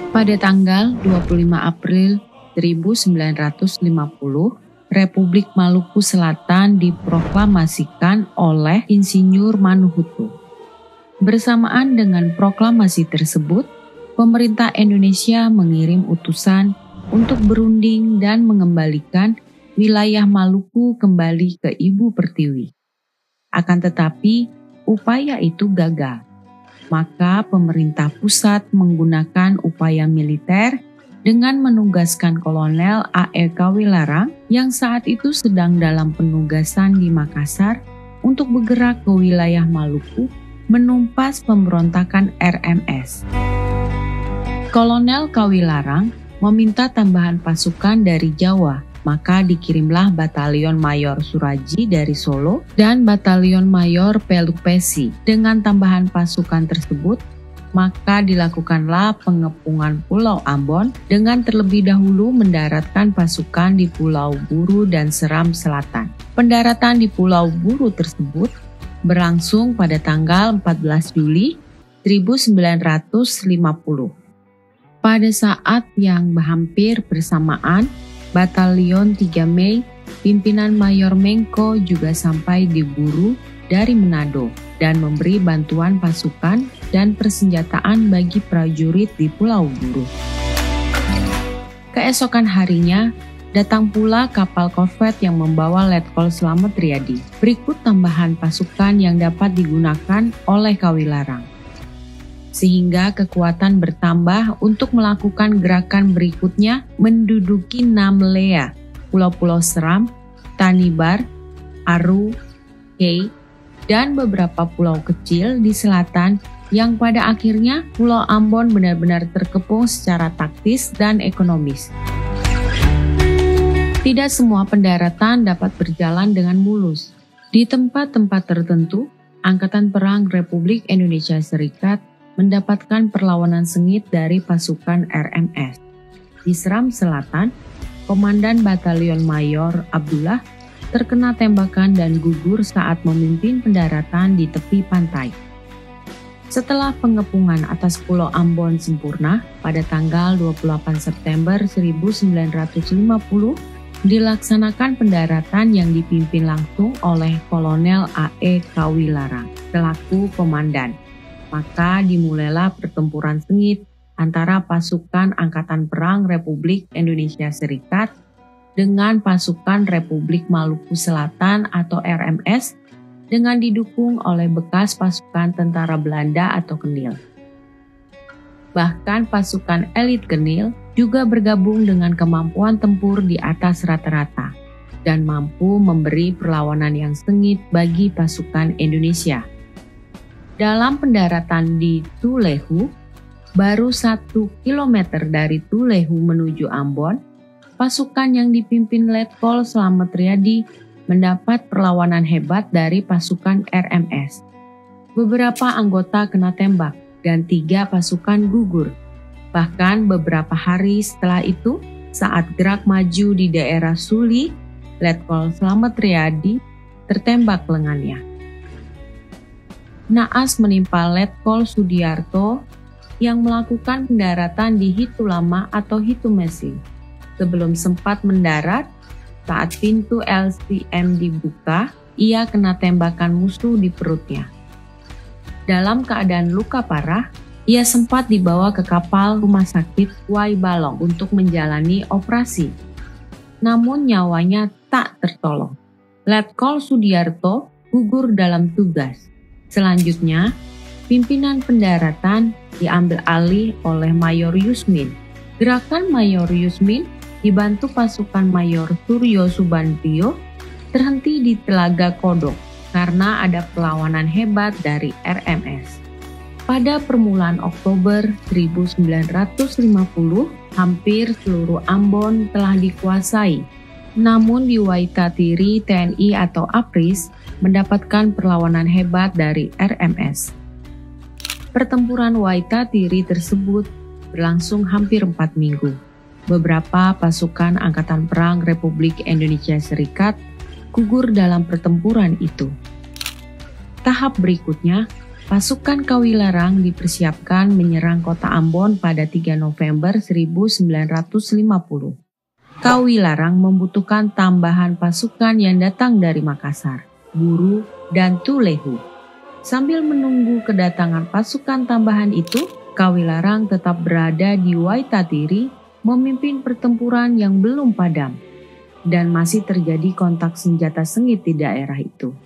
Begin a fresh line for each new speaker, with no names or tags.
Pada tanggal 25 April 1950, Republik Maluku Selatan diproklamasikan oleh Insinyur Manuhutu. Bersamaan dengan proklamasi tersebut, pemerintah Indonesia mengirim utusan untuk berunding dan mengembalikan wilayah Maluku kembali ke Ibu Pertiwi. Akan tetapi, upaya itu gagal. Maka pemerintah pusat menggunakan upaya militer dengan menugaskan Kolonel A.E. Kawilarang yang saat itu sedang dalam penugasan di Makassar untuk bergerak ke wilayah Maluku menumpas pemberontakan RMS. Kolonel Kawilarang meminta tambahan pasukan dari Jawa, maka dikirimlah Batalion Mayor Suraji dari Solo dan Batalion Mayor Pelupesi. Dengan tambahan pasukan tersebut, maka dilakukanlah pengepungan Pulau Ambon dengan terlebih dahulu mendaratkan pasukan di Pulau Buru dan Seram Selatan. Pendaratan di Pulau Buru tersebut berlangsung pada tanggal 14 Juli 1950. Pada saat yang hampir bersamaan, Batalion 3 Mei, pimpinan Mayor Mengko juga sampai di Buru dari Manado dan memberi bantuan pasukan dan persenjataan bagi prajurit di Pulau Buru. Keesokan harinya, datang pula kapal korvet yang membawa Letkol Slamet Riyadi. Berikut tambahan pasukan yang dapat digunakan oleh Kawilarang. Sehingga kekuatan bertambah untuk melakukan gerakan berikutnya menduduki Namlea, Pulau-Pulau Seram, Tanibar, Aru, Kei, dan beberapa pulau kecil di selatan yang pada akhirnya Pulau Ambon benar-benar terkepung secara taktis dan ekonomis. Tidak semua pendaratan dapat berjalan dengan mulus. Di tempat-tempat tertentu, Angkatan Perang Republik Indonesia Serikat mendapatkan perlawanan sengit dari pasukan RMS. Di Seram Selatan, Komandan Batalion Mayor Abdullah terkena tembakan dan gugur saat memimpin pendaratan di tepi pantai. Setelah pengepungan atas Pulau Ambon sempurna pada tanggal 28 September 1950, dilaksanakan pendaratan yang dipimpin langsung oleh Kolonel A.E. Kawilarang selaku komandan. Maka dimulailah pertempuran sengit antara pasukan Angkatan Perang Republik Indonesia Serikat dengan pasukan Republik Maluku Selatan atau RMS dengan didukung oleh bekas pasukan tentara Belanda atau Kenil. Bahkan pasukan elit Kenil juga bergabung dengan kemampuan tempur di atas rata-rata dan mampu memberi perlawanan yang sengit bagi pasukan Indonesia. Dalam pendaratan di Tulehu, baru 1 kilometer dari Tulehu menuju Ambon, pasukan yang dipimpin Letkol Slamet Riyadi mendapat perlawanan hebat dari pasukan RMS. Beberapa anggota kena tembak dan 3 pasukan gugur. Bahkan beberapa hari setelah itu, saat gerak maju di daerah Suli, Letkol Slamet Riyadi tertembak lengannya. Naas menimpa Letkol Sudiarto yang melakukan pendaratan di Hitu Lama atau Hitu Mesi. Sebelum sempat mendarat, saat pintu LCM dibuka, ia kena tembakan musuh di perutnya. Dalam keadaan luka parah, ia sempat dibawa ke kapal rumah sakit Wai Balong untuk menjalani operasi. Namun nyawanya tak tertolong. Letkol Sudiarto gugur dalam tugas. Selanjutnya, pimpinan pendaratan diambil alih oleh Mayor Yusmin. Gerakan Mayor Yusmin dibantu pasukan Mayor Suryo Subandrio terhenti di Telaga Kodok karena ada perlawanan hebat dari RMS. Pada permulaan Oktober 1950, hampir seluruh Ambon telah dikuasai. Namun di Waitatiri, TNI atau APRIS mendapatkan perlawanan hebat dari RMS. Pertempuran Waitatiri tersebut berlangsung hampir 4 minggu. Beberapa pasukan Angkatan Perang Republik Indonesia Serikat gugur dalam pertempuran itu. Tahap berikutnya, Pasukan Kawilarang dipersiapkan menyerang kota Ambon pada 3 November 1950. Kawilarang membutuhkan tambahan pasukan yang datang dari Makassar, Buru, dan Tulehu. Sambil menunggu kedatangan pasukan tambahan itu, Kawilarang tetap berada di Waitatiri memimpin pertempuran yang belum padam, dan masih terjadi kontak senjata sengit di daerah itu.